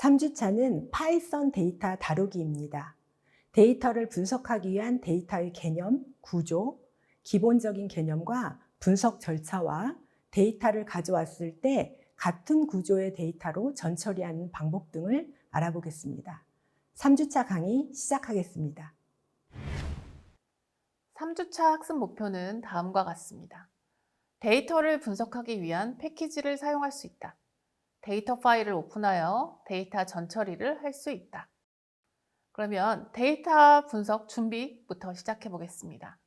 3주차는 파이썬 데이터 다루기입니다. 데이터를 분석하기 위한 데이터의 개념, 구조, 기본적인 개념과 분석 절차와 데이터를 가져왔을 때 같은 구조의 데이터로 전처리하는 방법 등을 알아보겠습니다. 3주차 강의 시작하겠습니다. 3주차 학습 목표는 다음과 같습니다. 데이터를 분석하기 위한 패키지를 사용할 수 있다. 데이터 파일을 오픈하여 데이터 전처리를 할 수 있다. 그러면 데이터 분석 준비부터 시작해 보겠습니다.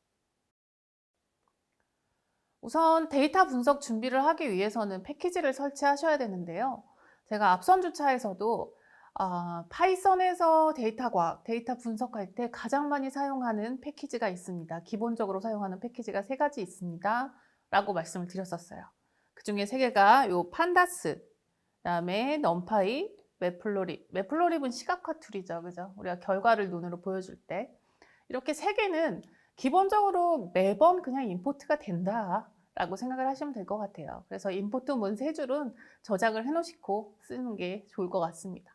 우선 데이터 분석 준비를 하기 위해서는 패키지를 설치하셔야 되는데요. 제가 앞선 주차에서도 파이썬에서 데이터 과학, 데이터 분석할 때 가장 많이 사용하는 패키지가 있습니다. 기본적으로 사용하는 패키지가 3가지 있습니다. 라고 말씀을 드렸었어요. 그 중에 3개가 요 판다스, 그다음에 넘파이, 매플로립. 매플로립은 시각화 툴이죠. 그죠? 우리가 결과를 눈으로 보여줄 때. 이렇게 3개는 기본적으로 매번 그냥 임포트가 된다. 라고 생각을 하시면 될 것 같아요. 그래서 임포트 문 3줄은 저장을 해놓으시고 쓰는 게 좋을 것 같습니다.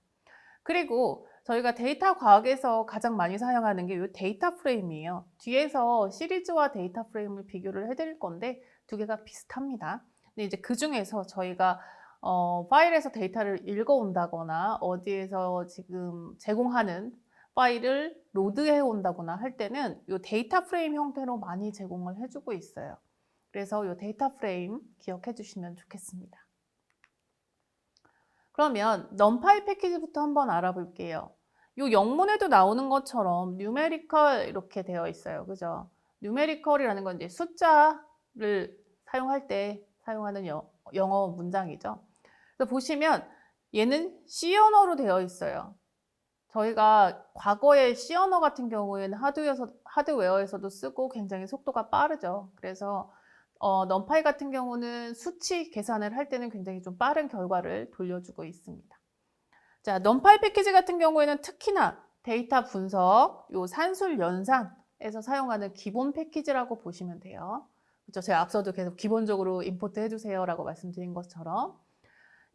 그리고 저희가 데이터 과학에서 가장 많이 사용하는 게 이 데이터 프레임이에요. 뒤에서 시리즈와 데이터 프레임을 비교를 해드릴 건데 2개가 비슷합니다. 근데 이제 그 중에서 저희가 파일에서 데이터를 읽어온다거나 어디에서 지금 제공하는 파일을 로드해 온다거나 할 때는 이 데이터 프레임 형태로 많이 제공을 해주고 있어요. 그래서 이 데이터 프레임 기억해 주시면 좋겠습니다. 그러면 넘파이 패키지부터 한번 알아볼게요. 이 영문에도 나오는 것처럼 numerical 이렇게 되어 있어요. 그죠? numerical이라는 건 이제 숫자를 사용할 때 사용하는 영어 문장이죠. 그래서 보시면 얘는 C 언어로 되어 있어요. 저희가 과거에 C 언어 같은 경우에는 하드웨어에서도 쓰고 굉장히 속도가 빠르죠. 그래서 넘파이 같은 경우는 수치 계산을 할 때는 굉장히 좀 빠른 결과를 돌려주고 있습니다. 자, 넘파이 패키지 같은 경우에는 특히나 데이터 분석, 요 산술 연산에서 사용하는 기본 패키지라고 보시면 돼요. 그렇죠? 제가 앞서도 계속 기본적으로 임포트 해주세요라고 말씀드린 것처럼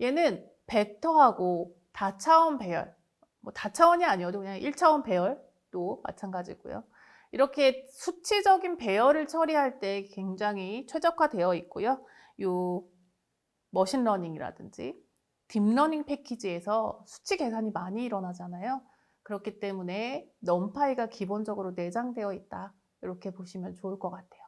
얘는 벡터하고 다차원 배열, 뭐 다차원이 아니어도 그냥 1차원 배열도 마찬가지고요. 이렇게 수치적인 배열을 처리할 때 굉장히 최적화되어 있고요. 요 머신러닝이라든지 딥러닝 패키지에서 수치 계산이 많이 일어나잖아요. 그렇기 때문에 넘파이가 기본적으로 내장되어 있다. 이렇게 보시면 좋을 것 같아요.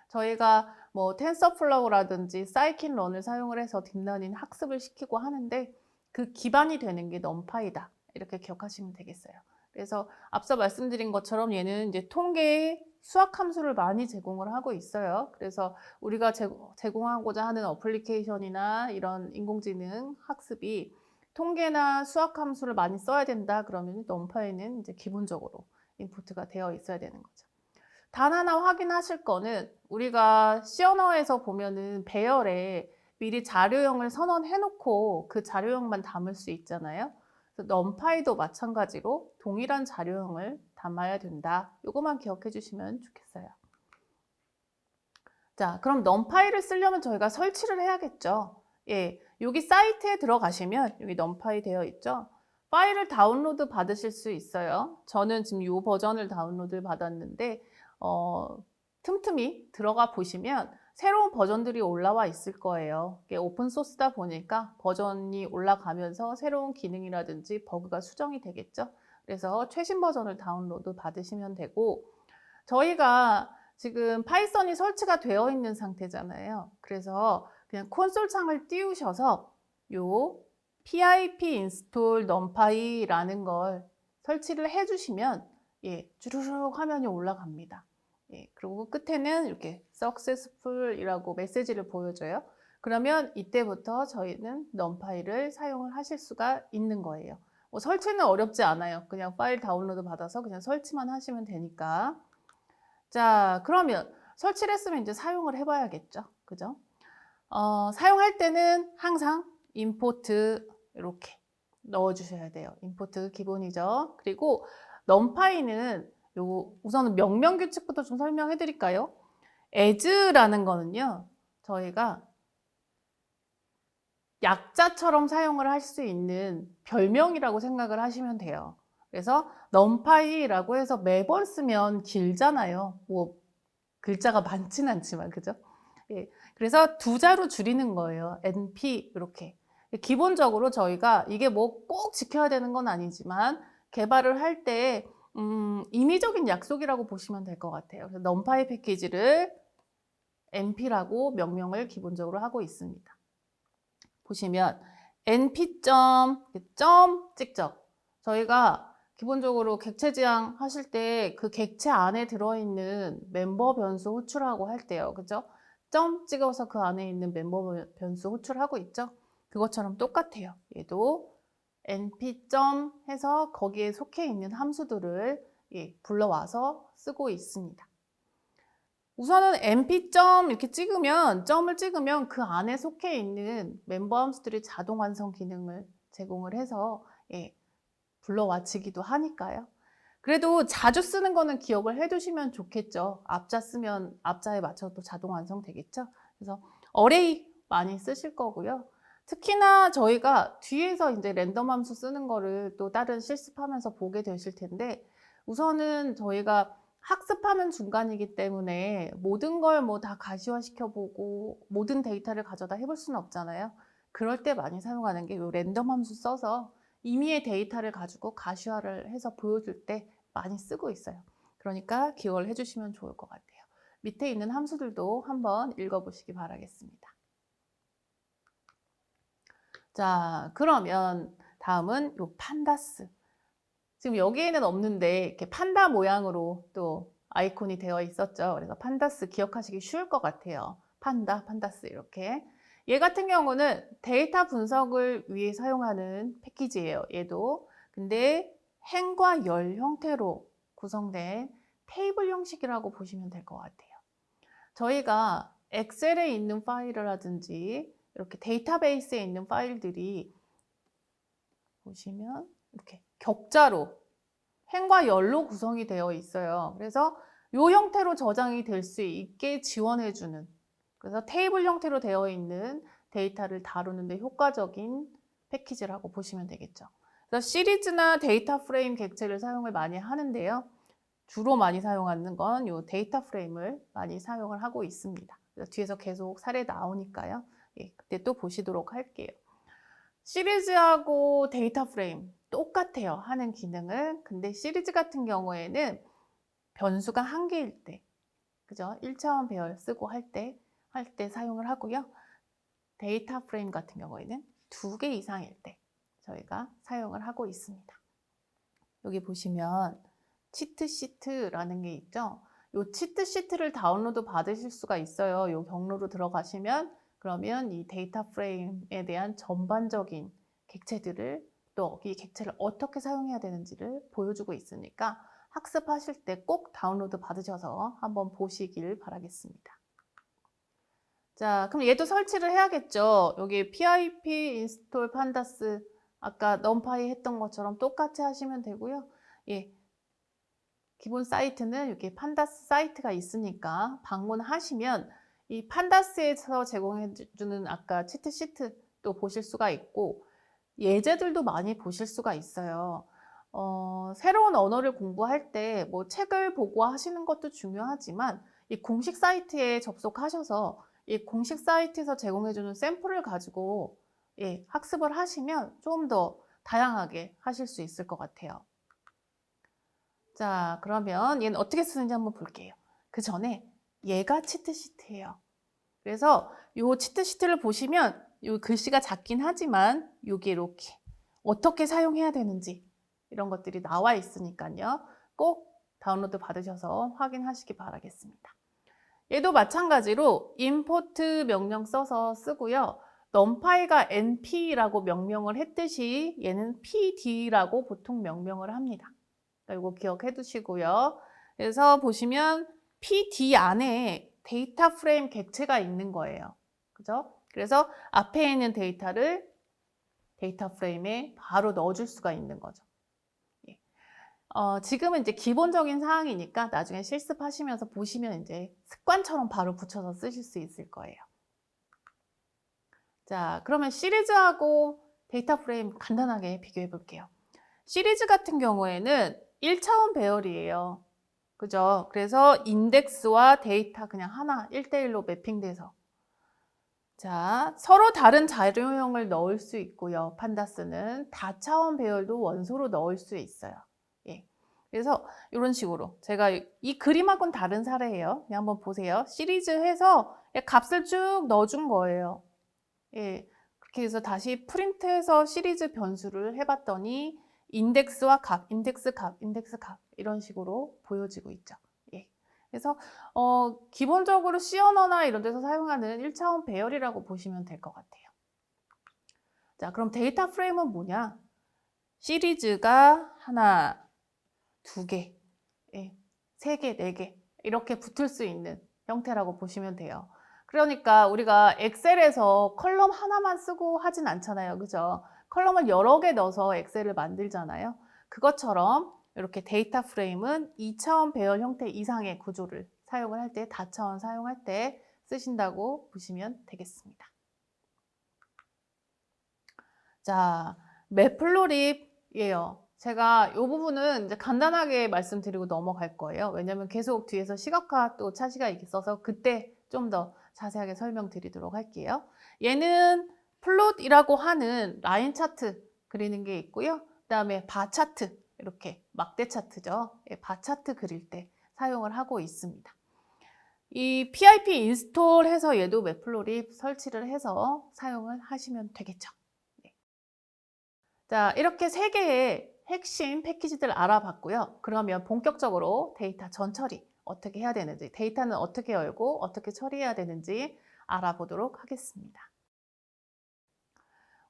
저희가 뭐 텐서플로우라든지 사이킨런을 사용을 해서 딥러닝 학습을 시키고 하는데 그 기반이 되는 게 넘파이다. 이렇게 기억하시면 되겠어요. 그래서 앞서 말씀드린 것처럼 얘는 이제 통계의 수학 함수를 많이 제공을 하고 있어요. 그래서 우리가 제공하고자 하는 어플리케이션이나 이런 인공지능 학습이 통계나 수학 함수를 많이 써야 된다. 그러면 넘파이는 이제 기본적으로 인풋가 되어 있어야 되는 거죠. 단 하나 확인하실 거는 우리가 C 언어에서 보면은 배열에 미리 자료형을 선언해 놓고 그 자료형만 담을 수 있잖아요. 그래서 넘파이도 마찬가지로 동일한 자료형을 담아야 된다. 이것만 기억해 주시면 좋겠어요. 자, 그럼 넘파이를 쓰려면 저희가 설치를 해야겠죠. 예, 여기 사이트에 들어가시면 여기 넘파이 되어 있죠. 파일을 다운로드 받으실 수 있어요. 저는 지금 이 버전을 다운로드 받았는데 틈틈이 들어가 보시면 새로운 버전들이 올라와 있을 거예요. 이게 오픈 소스다 보니까 버전이 올라가면서 새로운 기능이라든지 버그가 수정이 되겠죠. 그래서 최신 버전을 다운로드 받으시면 되고 저희가 지금 파이썬이 설치가 되어 있는 상태잖아요. 그래서 그냥 콘솔 창을 띄우셔서 요 pip install numpy라는 걸 설치를 해주시면 주르륵 화면이 올라갑니다. 그리고 끝에는 이렇게 successful이라고 메시지를 보여줘요. 그러면 이때부터 저희는 numpy를 사용을 하실 수가 있는 거예요. 설치는 어렵지 않아요. 그냥 파일 다운로드 받아서 그냥 설치만 하시면 되니까. 자, 그러면 설치를 했으면 이제 사용을 해봐야겠죠. 그죠? 사용할 때는 항상 임포트 이렇게 넣어주셔야 돼요. 임포트 기본이죠. 그리고 넘파이는 우선은 명령 규칙부터 좀 설명해 드릴까요? as라는 거는요. 저희가 약자처럼 사용을 할 수 있는 별명이라고 생각을 하시면 돼요. 그래서 numpy라고 해서 매번 쓰면 길잖아요. 뭐 글자가 많진 않지만, 그죠? 예, 그래서 두 자로 줄이는 거예요. np 이렇게. 기본적으로 저희가 이게 뭐 꼭 지켜야 되는 건 아니지만 개발을 할 때 임의적인 약속이라고 보시면 될 것 같아요. 그래서 numpy 패키지를 np라고 명명을 기본적으로 하고 있습니다. 보시면 np 점 찍죠. 저희가 기본적으로 객체 지향 하실 때 그 객체 안에 들어있는 멤버 변수 호출하고 할 때요. 그죠? 점 찍어서 그 안에 있는 멤버 변수 호출하고 있죠? 그것처럼 똑같아요. 얘도 np 점 해서 거기에 속해 있는 함수들을 불러와서 쓰고 있습니다. 우선은 np 점 이렇게 찍으면, 점을 찍으면 그 안에 속해 있는 멤버 함수들이 자동 완성 기능을 제공을 해서 불러와치기도 하니까요. 그래도 자주 쓰는 거는 기억을 해두시면 좋겠죠. 앞자 쓰면 앞자에 맞춰서 또 자동 완성되겠죠. 그래서 어레이 많이 쓰실 거고요. 특히나 저희가 뒤에서 이제 랜덤 함수 쓰는 거를 또 다른 실습하면서 보게 되실 텐데, 우선은 저희가 학습하는 중간이기 때문에 모든 걸 뭐 다 가시화 시켜보고 모든 데이터를 가져다 해볼 수는 없잖아요. 그럴 때 많이 사용하는 게 이 랜덤 함수 써서 임의의 데이터를 가지고 가시화를 해서 보여줄 때 많이 쓰고 있어요. 그러니까 기억을 해주시면 좋을 것 같아요. 밑에 있는 함수들도 한번 읽어보시기 바라겠습니다. 자, 그러면 다음은 요 판다스. 지금 여기에는 없는데 이렇게 판다 모양으로 또 아이콘이 되어 있었죠. 그래서 판다스 기억하시기 쉬울 것 같아요. 판다스 이렇게. 얘 같은 경우는 데이터 분석을 위해 사용하는 패키지예요. 얘도. 근데 행과 열 형태로 구성된 테이블 형식이라고 보시면 될 것 같아요. 저희가 엑셀에 있는 파일이라든지 이렇게 데이터베이스에 있는 파일들이 보시면 이렇게 격자로 행과 열로 구성이 되어 있어요. 그래서 이 형태로 저장이 될 수 있게 지원해주는, 그래서 테이블 형태로 되어 있는 데이터를 다루는 데 효과적인 패키지라고 보시면 되겠죠. 그래서 시리즈나 데이터 프레임 객체를 사용을 많이 하는데요. 주로 많이 사용하는 건 이 데이터 프레임을 많이 사용을 하고 있습니다. 그래서 뒤에서 계속 사례 나오니까요. 그때 또 보시도록 할게요. 시리즈하고 데이터 프레임 똑같아요. 하는 기능은. 근데 시리즈 같은 경우에는 변수가 한 개일 때, 그죠? 1차원 배열 쓰고 할 때 사용을 하고요. 데이터 프레임 같은 경우에는 2개 이상일 때 저희가 사용을 하고 있습니다. 여기 보시면 치트시트라는 게 있죠. 이 치트시트를 다운로드 받으실 수가 있어요. 이 경로로 들어가시면 그러면 이 데이터 프레임에 대한 전반적인 객체들을, 또 이 객체를 어떻게 사용해야 되는지를 보여주고 있으니까 학습하실 때 꼭 다운로드 받으셔서 한번 보시길 바라겠습니다. 자, 그럼 얘도 설치를 해야겠죠. 여기 pip install pandas 아까 numpy 했던 것처럼 똑같이 하시면 되고요. 기본 사이트는 이렇게 판다스 사이트가 있으니까 방문하시면 이 판다스에서 제공해주는 아까 치트시트도 보실 수가 있고 예제들도 많이 보실 수가 있어요. 새로운 언어를 공부할 때 뭐 책을 보고 하시는 것도 중요하지만 이 공식 사이트에 접속하셔서 이 공식 사이트에서 제공해주는 샘플을 가지고 학습을 하시면 좀 더 다양하게 하실 수 있을 것 같아요. 자, 그러면 얘는 어떻게 쓰는지 한번 볼게요. 그 전에 얘가 치트시트예요. 그래서 이 치트시트를 보시면 이 글씨가 작긴 하지만 여기 이렇게 어떻게 사용해야 되는지 이런 것들이 나와 있으니까요. 꼭 다운로드 받으셔서 확인하시기 바라겠습니다. 얘도 마찬가지로 import 명령 써서 쓰고요. numpy가 np라고 명명을 했듯이 얘는 pd라고 보통 명명을 합니다. 이거 기억해 두시고요. 그래서 보시면 PD 안에 데이터 프레임 객체가 있는 거예요. 그죠? 그래서 앞에 있는 데이터를 데이터 프레임에 바로 넣어줄 수가 있는 거죠. 지금은 이제 기본적인 사항이니까 나중에 실습하시면서 보시면 이제 습관처럼 바로 붙여서 쓰실 수 있을 거예요. 자, 그러면 시리즈하고 데이터 프레임 간단하게 비교해 볼게요. 시리즈 같은 경우에는 1차원 배열이에요. 그죠? 그래서 인덱스와 데이터 그냥 하나 1대1로 매핑돼서 자, 서로 다른 자료형을 넣을 수 있고요. 판다스는 다차원 배열도 원소로 넣을 수 있어요. 예. 그래서 이런 식으로 제가 이 그림하고는 다른 사례예요. 그냥 한번 보세요. 시리즈 해서 값을 쭉 넣어준 거예요. 예. 그렇게 해서 다시 프린트해서 시리즈 변수를 해봤더니 인덱스와 값, 인덱스 값, 인덱스 값 이런 식으로 보여지고 있죠. 예. 그래서 기본적으로 C 언어나 이런 데서 사용하는 1차원 배열이라고 보시면 될 것 같아요. 자, 그럼 데이터 프레임은 뭐냐? 시리즈가 하나, 두 개, 예, 세 개, 네 개 이렇게 붙을 수 있는 형태라고 보시면 돼요. 그러니까 우리가 엑셀에서 컬럼 하나만 쓰고 하진 않잖아요. 그죠? 컬럼을 여러 개 넣어서 엑셀을 만들잖아요. 그것처럼 이렇게 데이터 프레임은 2차원 배열 형태 이상의 구조를 사용을 할 때, 다차원 사용할 때 쓰신다고 보시면 되겠습니다. 자, 매플로립이에요. 제가 이 부분은 이제 간단하게 말씀드리고 넘어갈 거예요. 왜냐면 계속 뒤에서 시각화 또 차시가 있어서 그때 좀 더 자세하게 설명드리도록 할게요. 얘는 플롯이라고 하는 라인 차트 그리는 게 있고요. 그다음에 바 차트, 이렇게 막대 차트죠. 바 차트 그릴 때 사용을 하고 있습니다. 이 PIP 인스톨해서 얘도 매플로립 설치를 해서 사용을 하시면 되겠죠. 자, 이렇게 세 개의 핵심 패키지들 알아봤고요. 그러면 본격적으로 데이터 전처리 어떻게 해야 되는지, 데이터는 어떻게 열고 어떻게 처리해야 되는지 알아보도록 하겠습니다.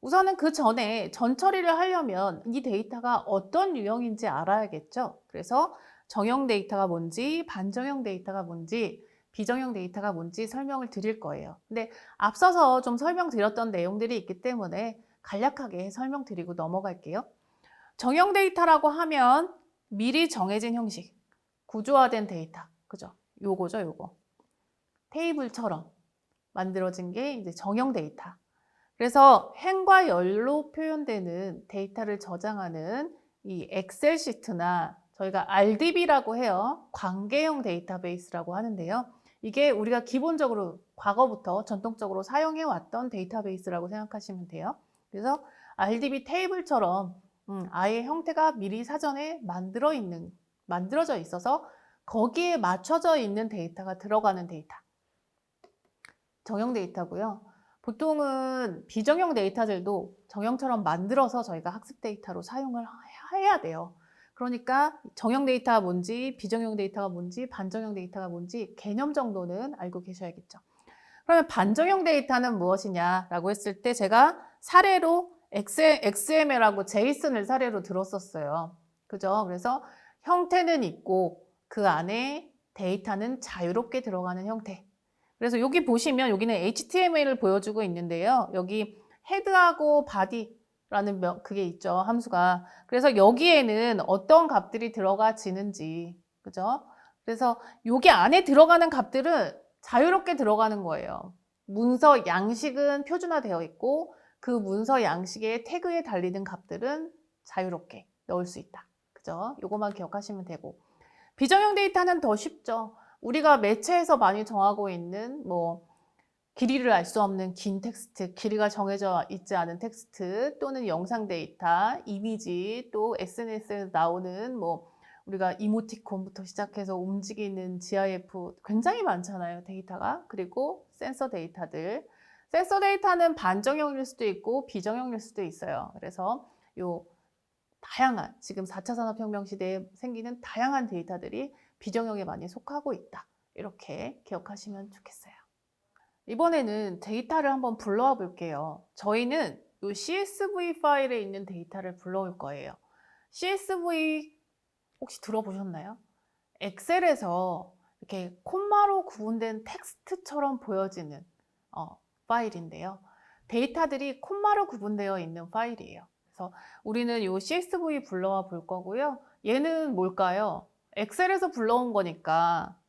우선은 그 전에 전처리를 하려면 이 데이터가 어떤 유형인지 알아야겠죠. 그래서 정형 데이터가 뭔지, 반정형 데이터가 뭔지, 비정형 데이터가 뭔지 설명을 드릴 거예요. 근데 앞서서 좀 설명드렸던 내용들이 있기 때문에 간략하게 설명드리고 넘어갈게요. 정형 데이터라고 하면 미리 정해진 형식, 구조화된 데이터, 그죠? 요거죠, 요거. 테이블처럼 만들어진 게 이제 정형 데이터. 그래서 행과 열로 표현되는 데이터를 저장하는 이 엑셀 시트나 저희가 RDB라고 해요. 관계형 데이터베이스라고 하는데요. 이게 우리가 기본적으로 과거부터 전통적으로 사용해왔던 데이터베이스라고 생각하시면 돼요. 그래서 RDB 테이블처럼 아예 형태가 미리 사전에 만들어져 있어서 거기에 맞춰져 있는 데이터가 들어가는 데이터. 정형 데이터고요. 보통은 비정형 데이터들도 정형처럼 만들어서 저희가 학습 데이터로 사용을 해야 돼요. 그러니까 정형 데이터가 뭔지, 비정형 데이터가 뭔지, 반정형 데이터가 뭔지 개념 정도는 알고 계셔야겠죠. 그러면 반정형 데이터는 무엇이냐라고 했을 때 제가 사례로 XML하고 JSON을 사례로 들었었어요. 그죠? 그래서 형태는 있고 그 안에 데이터는 자유롭게 들어가는 형태. 그래서 여기 보시면 여기는 HTML을 보여주고 있는데요. 여기 헤드하고 바디라는 그게 있죠. 함수가. 그래서 여기에는 어떤 값들이 들어가지는지. 그죠? 그래서 여기 안에 들어가는 값들은 자유롭게 들어가는 거예요. 문서 양식은 표준화되어 있고 그 문서 양식의 태그에 달리는 값들은 자유롭게 넣을 수 있다. 그죠? 요것만 기억하시면 되고. 비정형 데이터는 더 쉽죠. 우리가 매체에서 많이 정하고 있는 뭐 길이를 알 수 없는 긴 텍스트, 길이가 정해져 있지 않은 텍스트 또는 영상 데이터, 이미지, 또 SNS에 나오는 뭐 우리가 이모티콘부터 시작해서 움직이는 GIF 굉장히 많잖아요, 데이터가. 그리고 센서 데이터들. 센서 데이터는 반정형일 수도 있고 비정형일 수도 있어요. 그래서 요 다양한 지금 4차 산업혁명 시대에 생기는 다양한 데이터들이 비정형에 많이 속하고 있다. 이렇게 기억하시면 좋겠어요. 이번에는 데이터를 한번 불러와 볼게요. 저희는 이 CSV 파일에 있는 데이터를 불러올 거예요. CSV 혹시 들어보셨나요? 엑셀에서 이렇게 콤마로 구분된 텍스트처럼 보여지는 파일인데요. 데이터들이 콤마로 구분되어 있는 파일이에요. 그래서 우리는 이 CSV 불러와 볼 거고요. 얘는 뭘까요? 엑셀에서 불러온 거니까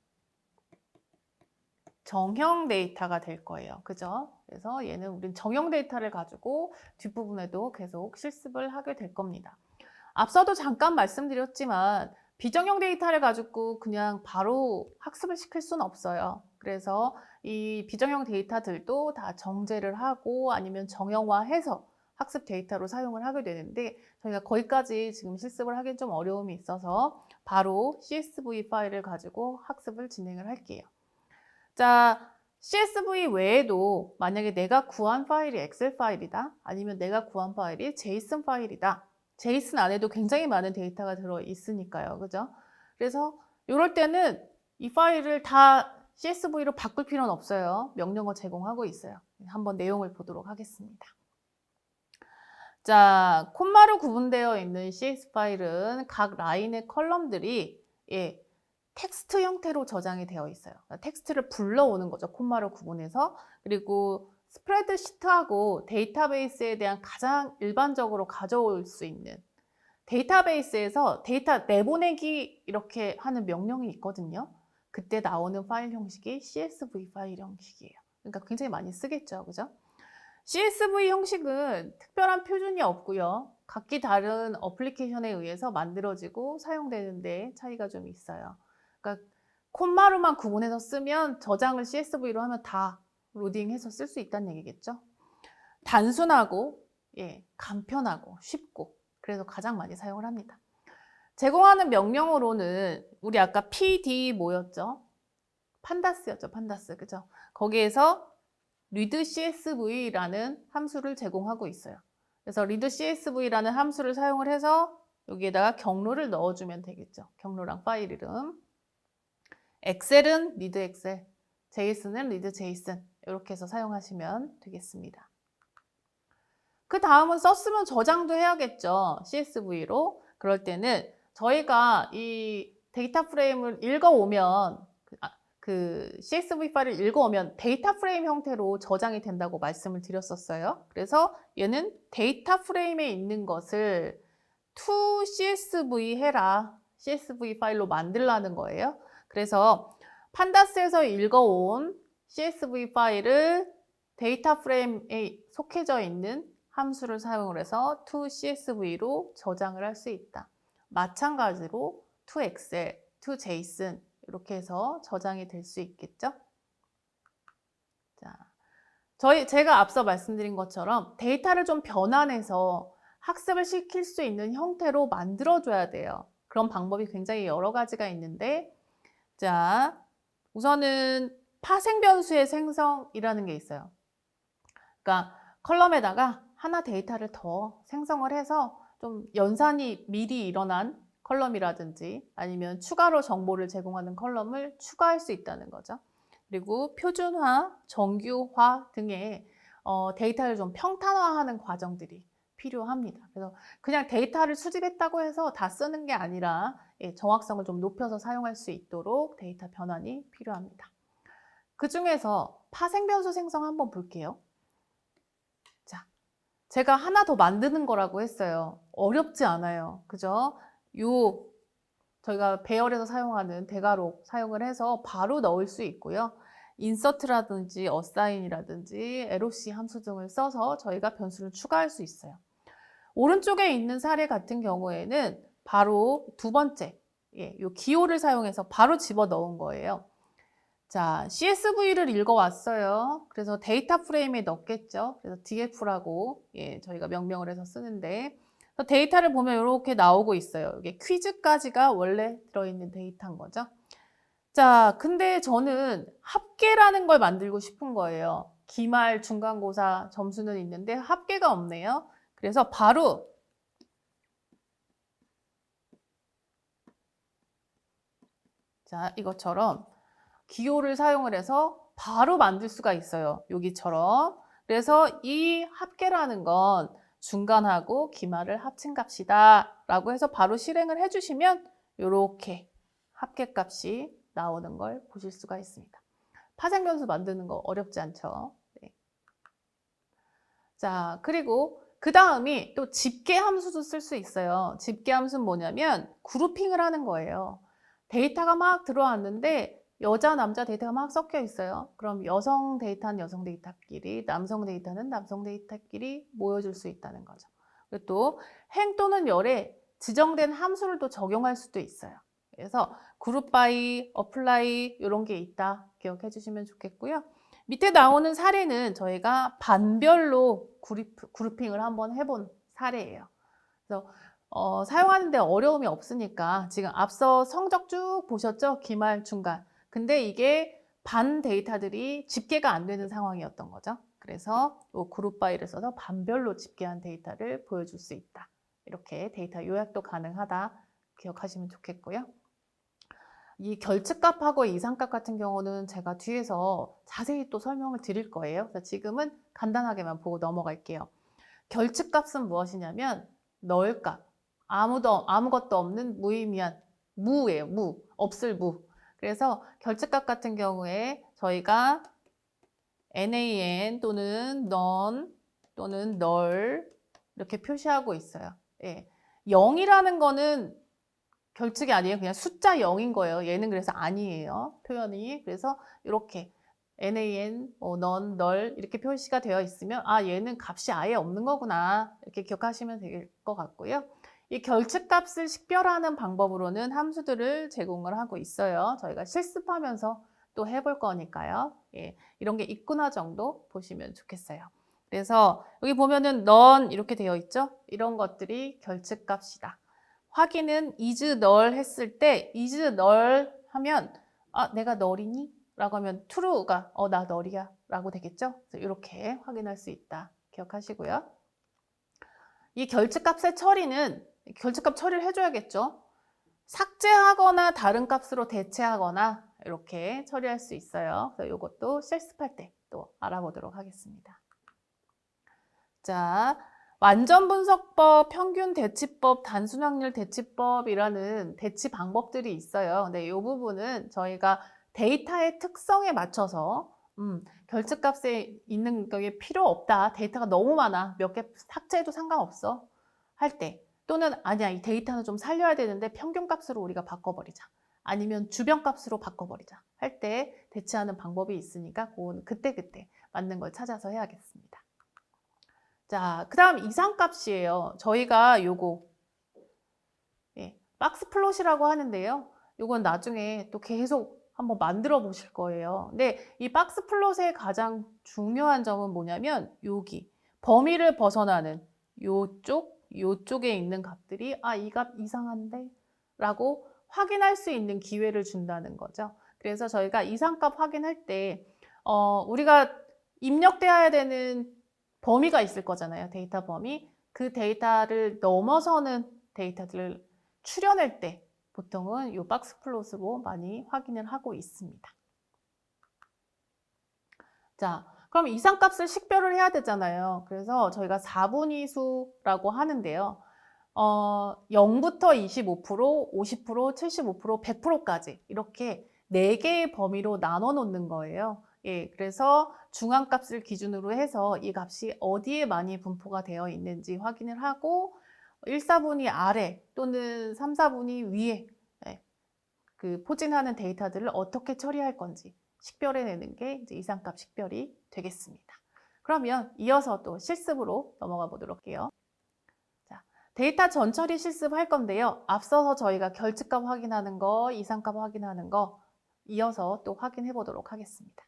정형 데이터가 될 거예요. 그죠? 그래서 얘는 우린 정형 데이터를 가지고 뒷부분에도 계속 실습을 하게 될 겁니다. 앞서도 잠깐 말씀드렸지만 비정형 데이터를 가지고 그냥 바로 학습을 시킬 수는 없어요. 그래서 이 비정형 데이터들도 다 정제를 하고 아니면 정형화해서 학습 데이터로 사용을 하게 되는데 저희가 거기까지 지금 실습을 하기엔 좀 어려움이 있어서 바로 CSV 파일을 가지고 학습을 진행을 할게요. 자, CSV 외에도 만약에 내가 구한 파일이 엑셀 파일이다 아니면 내가 구한 파일이 제이슨 파일이다. 제이슨 안에도 굉장히 많은 데이터가 들어 있으니까요. 그죠? 그래서 이럴 때는 이 파일을 다 CSV로 바꿀 필요는 없어요. 명령어 제공하고 있어요. 한번 내용을 보도록 하겠습니다. 자, 콤마로 구분되어 있는 CS 파일은 각 라인의 컬럼들이 텍스트 형태로 저장이 되어 있어요. 텍스트를 불러오는 거죠. 콤마로 구분해서. 그리고 스프레드시트하고 데이터베이스에 대한 가장 일반적으로 가져올 수 있는 데이터베이스에서 데이터 내보내기 이렇게 하는 명령이 있거든요. 그때 나오는 파일 형식이 CSV 파일 형식이에요. 그러니까 굉장히 많이 쓰겠죠. 그죠? CSV 형식은 특별한 표준이 없고요. 각기 다른 어플리케이션에 의해서 만들어지고 사용되는 데 차이가 좀 있어요. 그러니까 콤마로만 구분해서 쓰면 저장을 CSV로 하면 다 로딩해서 쓸 수 있다는 얘기겠죠. 단순하고 간편하고 쉽고 그래서 가장 많이 사용을 합니다. 제공하는 명령어로는 우리 아까 PD 뭐였죠? 판다스였죠. 판다스. 그죠? 거기에서 readcsv라는 함수를 제공하고 있어요. 그래서 readcsv라는 함수를 사용을 해서 여기에다가 경로를 넣어주면 되겠죠. 경로랑 파일 이름. 엑셀은 readexcel, 제이슨은 readjson 이렇게 해서 사용하시면 되겠습니다. 그 다음은 썼으면 저장도 해야겠죠. CSV로. 그럴 때는 저희가 이 데이터 프레임을 읽어오면 그 CSV 파일을 읽어오면 데이터 프레임 형태로 저장이 된다고 말씀을 드렸었어요. 그래서 얘는 데이터 프레임에 있는 것을 to CSV 해라. CSV 파일로 만들라는 거예요. 그래서 판다스에서 읽어온 CSV 파일을 데이터 프레임에 속해져 있는 함수를 사용을 해서 to CSV로 저장을 할 수 있다. 마찬가지로 to Excel, to JSON 이렇게 해서 저장이 될 수 있겠죠. 자, 제가 앞서 말씀드린 것처럼 데이터를 좀 변환해서 학습을 시킬 수 있는 형태로 만들어줘야 돼요. 그런 방법이 굉장히 여러 가지가 있는데 자, 우선은 파생 변수의 생성이라는 게 있어요. 그러니까 컬럼에다가 하나 데이터를 더 생성을 해서 좀 연산이 미리 일어난 컬럼이라든지 아니면 추가로 정보를 제공하는 컬럼을 추가할 수 있다는 거죠. 그리고 표준화, 정규화 등의 데이터를 좀 평탄화하는 과정들이 필요합니다. 그래서 그냥 데이터를 수집했다고 해서 다 쓰는 게 아니라 정확성을 좀 높여서 사용할 수 있도록 데이터 변환이 필요합니다. 그 중에서 파생 변수 생성 한번 볼게요. 자, 제가 하나 더 만드는 거라고 했어요. 어렵지 않아요. 그죠? 저희가 배열에서 사용하는 대괄호 사용을 해서 바로 넣을 수 있고요. 인서트라든지 어사인이라든지 LOC 함수 등을 써서 저희가 변수를 추가할 수 있어요. 오른쪽에 있는 사례 같은 경우에는 바로 두 번째, 요 기호를 사용해서 바로 집어 넣은 거예요. 자, CSV를 읽어왔어요. 그래서 데이터 프레임에 넣겠죠. 그래서 df라고 저희가 명명을 해서 쓰는데 데이터를 보면 이렇게 나오고 있어요. 이게 퀴즈까지가 원래 들어있는 데이터인 거죠. 자, 근데 저는 합계라는 걸 만들고 싶은 거예요. 기말, 중간고사 점수는 있는데 합계가 없네요. 그래서 바로 자, 이것처럼 기호를 사용을 해서 바로 만들 수가 있어요. 여기처럼. 그래서 이 합계라는 건 중간하고 기말을 합친 값이다 라고 해서 바로 실행을 해주시면 이렇게 합계값이 나오는 걸 보실 수가 있습니다. 파생 변수 만드는 거 어렵지 않죠? 네. 자, 그리고 그 다음이 또 집계 함수도 쓸 수 있어요. 집계 함수는 뭐냐면 그룹핑을 하는 거예요. 데이터가 막 들어왔는데 여자, 남자 데이터가 막 섞여 있어요. 그럼 여성 데이터는 여성 데이터끼리, 남성 데이터는 남성 데이터끼리 모여줄 수 있다는 거죠. 그리고 또 행 또는 열에 지정된 함수를 또 적용할 수도 있어요. 그래서 그룹 바이, 어플라이 이런 게 있다 기억해 주시면 좋겠고요. 밑에 나오는 사례는 저희가 반별로 그룹핑을 한번 해본 사례예요. 그래서 사용하는데 어려움이 없으니까 지금 앞서 성적 쭉 보셨죠? 기말, 중간. 근데 이게 반 데이터들이 집계가 안 되는 상황이었던 거죠. 그래서 이 그룹 바이를 써서 반별로 집계한 데이터를 보여줄 수 있다. 이렇게 데이터 요약도 가능하다 기억하시면 좋겠고요. 이 결측값하고 이상값 같은 경우는 제가 뒤에서 자세히 또 설명을 드릴 거예요. 그래서 지금은 간단하게만 보고 넘어갈게요. 결측값은 무엇이냐면 널값, 아무것도 없는 무의미한 무예요. 무, 없을 무. 그래서 결측값 같은 경우에 저희가 NaN 또는 none 또는 null 이렇게 표시하고 있어요. 예. 0이라는 거는 결측이 아니에요. 그냥 숫자 0인 거예요. 얘는 그래서 아니에요. 표현이. 그래서 이렇게 NaN, none, null 이렇게 표시가 되어 있으면 아 얘는 값이 아예 없는 거구나. 이렇게 기억하시면 될 것 같고요. 이 결측값을 식별하는 방법으로는 함수들을 제공을 하고 있어요. 저희가 실습하면서 또 해볼 거니까요. 예, 이런 게 있구나 정도 보시면 좋겠어요. 그래서 여기 보면은 none 이렇게 되어 있죠. 이런 것들이 결측값이다. 확인은 is null 했을 때 is null 하면 아 내가 null이니? 라고 하면 true가 나 null이야 라고 되겠죠. 그래서 이렇게 확인할 수 있다 기억하시고요. 이 결측값의 처리는 결측값 처리를 해줘야겠죠. 삭제하거나 다른 값으로 대체하거나 이렇게 처리할 수 있어요. 그래서 이것도 실습할 때 또 알아보도록 하겠습니다. 자, 완전분석법, 평균 대치법, 단순확률 대치법이라는 대치 방법들이 있어요. 근데 이 부분은 저희가 데이터의 특성에 맞춰서 결측값에 있는 게 필요 없다. 데이터가 너무 많아. 몇 개 삭제해도 상관없어. 할 때. 또는 아니야. 이 데이터는 좀 살려야 되는데 평균값으로 우리가 바꿔버리자. 아니면 주변값으로 바꿔버리자. 할 때 대체하는 방법이 있으니까 그건 그때그때 맞는 걸 찾아서 해야겠습니다. 자, 그 다음 이상값이에요. 저희가 요거 박스 플롯이라고 하는데요. 요건 나중에 또 계속 한번 만들어 보실 거예요. 근데 이 박스 플롯의 가장 중요한 점은 뭐냐면 여기 범위를 벗어나는 요쪽에 있는 값들이 아, 이 값 이상한데? 라고 확인할 수 있는 기회를 준다는 거죠. 그래서 저희가 이상값 확인할 때 우리가 입력되어야 되는 범위가 있을 거잖아요. 데이터 범위. 그 데이터를 넘어서는 데이터들을 추려낼 때 보통은 이 박스 플롯으로 많이 확인을 하고 있습니다. 자, 그럼 이상값을 식별을 해야 되잖아요. 그래서 저희가 4분위수라고 하는데요. 0부터 25%, 50%, 75%, 100%까지 이렇게 4개의 범위로 나눠 놓는 거예요. 예, 그래서 중앙값을 기준으로 해서 이 값이 어디에 많이 분포가 되어 있는지 확인을 하고 1, 4분위 아래 또는 3, 4분위 위에 그 포진하는 데이터들을 어떻게 처리할 건지 식별해내는 게 이제 이상값 식별이 되겠습니다. 그러면 이어서 또 실습으로 넘어가 보도록 할게요. 자, 데이터 전처리 실습할 건데요. 앞서서 저희가 결측값 확인하는 거, 이상값 확인하는 거 이어서 또 확인해 보도록 하겠습니다.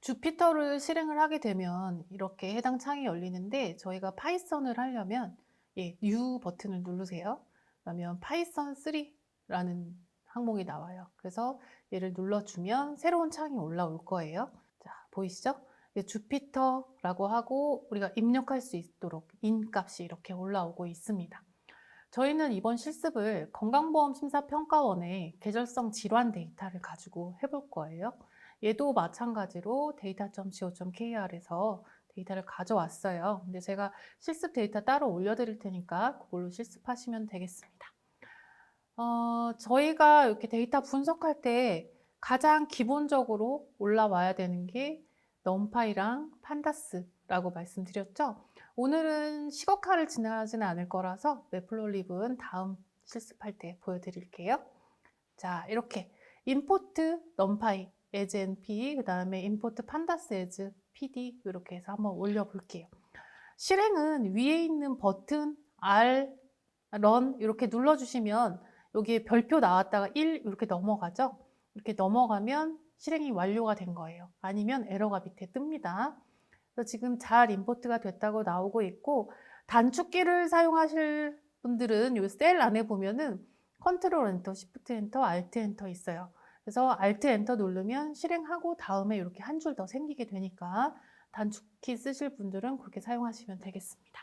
주피터를 실행을 하게 되면 이렇게 해당 창이 열리는데 저희가 파이썬을 하려면 New 버튼을 누르세요. 그러면 파이썬 3라는 항목이 나와요. 그래서 얘를 눌러주면 새로운 창이 올라올 거예요. 자, 보이시죠? 주피터라고 하고 우리가 입력할 수 있도록 인 값이 이렇게 올라오고 있습니다. 저희는 이번 실습을 건강보험심사평가원의 계절성 질환 데이터를 가지고 해볼 거예요. 얘도 마찬가지로 data.co.kr에서 데이터를 가져왔어요. 근데 제가 실습 데이터 따로 올려드릴 테니까 그걸로 실습하시면 되겠습니다. 저희가 이렇게 데이터 분석할 때 가장 기본적으로 올라와야 되는 게 넘파이랑 판다스라고 말씀드렸죠. 오늘은 시각화를 진행하지는 않을 거라서 매플로립은 다음 실습할 때 보여드릴게요. 자, 이렇게 import numpy as np, 그 다음에 import pandas as pd 이렇게 해서 한번 올려볼게요. 실행은 위에 있는 버튼 R, run 이렇게 눌러주시면 여기에 별표 나왔다가 1 이렇게 넘어가죠. 이렇게 넘어가면 실행이 완료가 된 거예요. 아니면 에러가 밑에 뜹니다. 그래서 지금 잘 임포트가 됐다고 나오고 있고, 단축키를 사용하실 분들은 이 셀 안에 보면은 컨트롤 엔터, 시프트 엔터, 알트 엔터 있어요. 그래서 알트 엔터 누르면 실행하고 다음에 이렇게 한 줄 더 생기게 되니까 단축키 쓰실 분들은 그렇게 사용하시면 되겠습니다.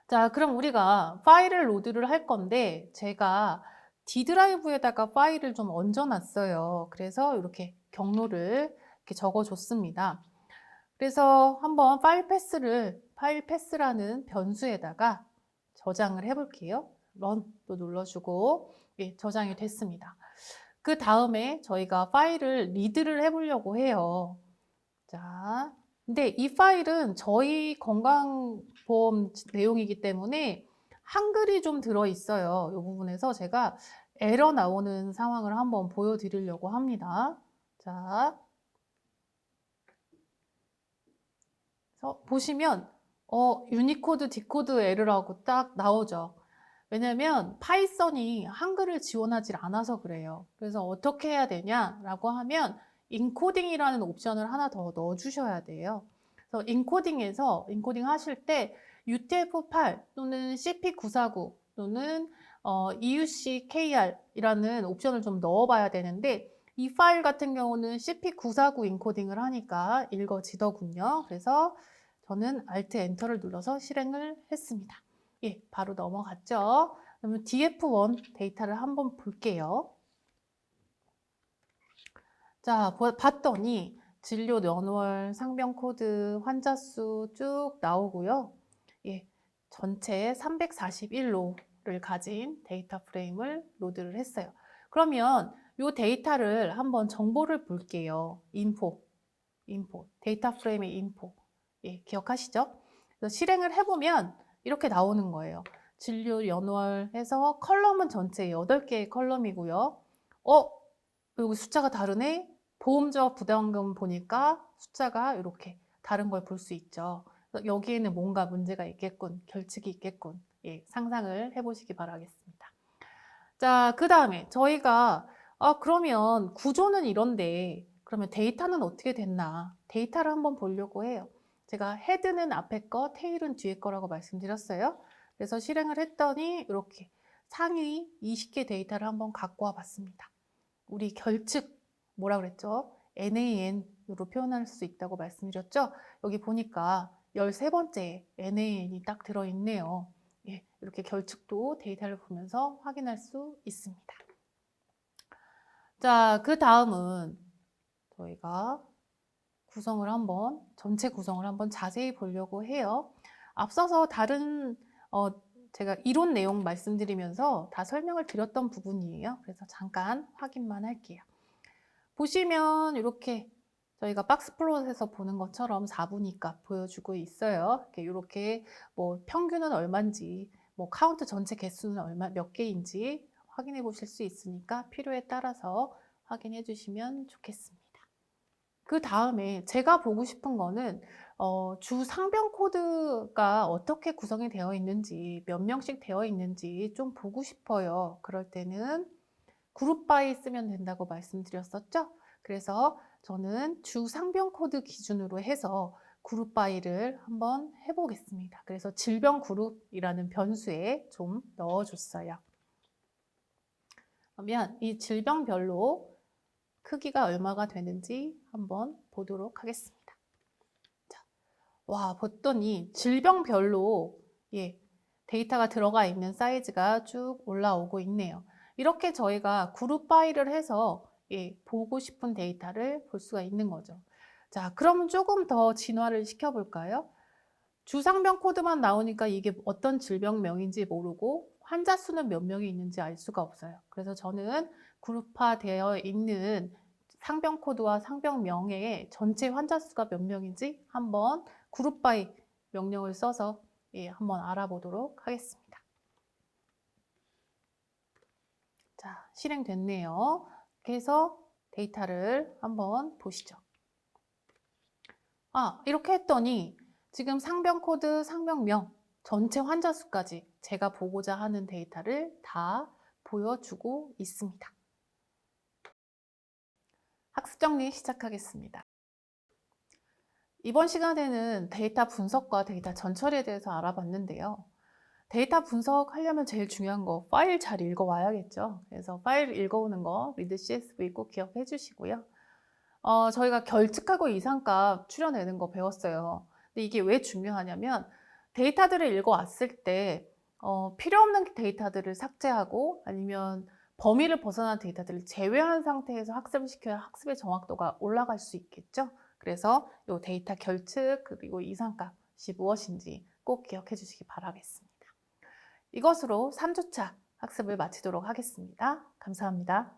자, 그럼 우리가 파일을 로드를 할 건데 제가 D 드라이브에다가 파일을 좀 얹어놨어요. 그래서 이렇게 경로를 이렇게 적어줬습니다. 그래서 한번 파일 패스라는 변수에다가 저장을 해볼게요. 런도 눌러주고 예, 저장이 됐습니다. 그 다음에 저희가 파일을 리드를 해보려고 해요. 자, 근데 이 파일은 저희 건강보험 내용이기 때문에 한글이 좀 들어있어요. 이 부분에서 제가 에러 나오는 상황을 한번 보여드리려고 합니다. 자, 그래서 보시면 유니코드, 디코드 에러라고 딱 나오죠. 왜냐면 파이썬이 한글을 지원하지 않아서 그래요. 그래서 어떻게 해야 되냐라고 하면 인코딩이라는 옵션을 하나 더 넣어주셔야 돼요. 그래서 인코딩 하실 때 UTF-8 또는 CP949 또는 EUCKR이라는 옵션을 좀 넣어봐야 되는데 이 파일 같은 경우는 CP949 인코딩을 하니까 읽어지더군요. 그래서 저는 Alt Enter를 눌러서 실행을 했습니다. 예, 바로 넘어갔죠. 그러면 DF1 데이터를 한번 볼게요. 자, 봤더니 진료 연월, 상병 코드, 환자 수 쭉 나오고요. 예, 전체 341로를 가진 데이터 프레임을 로드를 했어요. 그러면 이 데이터를 한번 정보를 볼게요. 인포, 데이터 프레임의 인포. 예, 기억하시죠? 그래서 실행을 해보면 이렇게 나오는 거예요. 진료 연월 해서 컬럼은 전체 8개의 컬럼이고요. 여기 숫자가 다르네? 보험료 부담금 보니까 숫자가 이렇게 다른 걸 볼 수 있죠. 여기에는 뭔가 문제가 있겠군, 결칙이 있겠군. 예, 상상을 해보시기 바라겠습니다. 자, 그 다음에 저희가 그러면 구조는 이런데 그러면 데이터는 어떻게 됐나? 데이터를 한번 보려고 해요. 제가 헤드는 앞에 거, 테일은 뒤에 거라고 말씀드렸어요. 그래서 실행을 했더니 이렇게 상위 20개 데이터를 한번 갖고 와 봤습니다. 우리 결측 뭐라 그랬죠? NAN으로 표현할 수 있다고 말씀드렸죠? 여기 보니까 13번째 NAN이 딱 들어있네요. 예, 이렇게 결측도 데이터를 보면서 확인할 수 있습니다. 자, 그 다음은 저희가 전체 구성을 한번 자세히 보려고 해요. 앞서서 다른, 제가 이론 내용 말씀드리면서 다 설명을 드렸던 부분이에요. 그래서 잠깐 확인만 할게요. 보시면 이렇게 저희가 박스플롯에서 보는 것처럼 4분위값 보여주고 있어요. 이렇게 뭐 평균은 얼마인지, 뭐 카운트 전체 개수는 몇 개인지 확인해 보실 수 있으니까 필요에 따라서 확인해 주시면 좋겠습니다. 그 다음에 제가 보고 싶은 거는 주 상병 코드가 어떻게 구성이 되어 있는지, 몇 명씩 되어 있는지 좀 보고 싶어요. 그럴 때는 그룹 바이 쓰면 된다고 말씀드렸었죠? 그래서 저는 주 상병 코드 기준으로 해서 그룹 바이를 한번 해보겠습니다. 그래서 질병 그룹이라는 변수에 좀 넣어줬어요. 그러면 이 질병별로 크기가 얼마가 되는지 한번 보도록 하겠습니다. 자, 와, 봤더니 질병별로 데이터가 들어가 있는 사이즈가 쭉 올라오고 있네요. 이렇게 저희가 그룹 파일을 해서 보고 싶은 데이터를 볼 수가 있는 거죠. 자, 그럼 조금 더 진화를 시켜볼까요? 주상병 코드만 나오니까 이게 어떤 질병명인지 모르고 환자 수는 몇 명이 있는지 알 수가 없어요. 그래서 저는 그룹화되어 있는 상병 코드와 상병명의 전체 환자 수가 몇 명인지 한번 그룹 바이 명령을 써서 한번 알아보도록 하겠습니다. 자, 실행됐네요. 그래서 데이터를 한번 보시죠. 이렇게 했더니 지금 상병 코드, 상병명, 전체 환자 수까지 제가 보고자 하는 데이터를 다 보여주고 있습니다. 학습 정리 시작하겠습니다. 이번 시간에는 데이터 분석과 데이터 전처리에 대해서 알아봤는데요. 데이터 분석하려면 제일 중요한 거 파일 잘 읽어와야겠죠. 그래서 파일 읽어오는 거 read CSV 꼭 기억해 주시고요. 저희가 결측하고 이상값 추려내는 거 배웠어요. 근데 이게 왜 중요하냐면 데이터들을 읽어왔을 때 필요 없는 데이터들을 삭제하고 아니면 범위를 벗어난 데이터들을 제외한 상태에서 학습을 시켜야 학습의 정확도가 올라갈 수 있겠죠. 그래서 이 데이터 결측 그리고 이상값이 무엇인지 꼭 기억해 주시기 바라겠습니다. 이것으로 3주차 학습을 마치도록 하겠습니다. 감사합니다.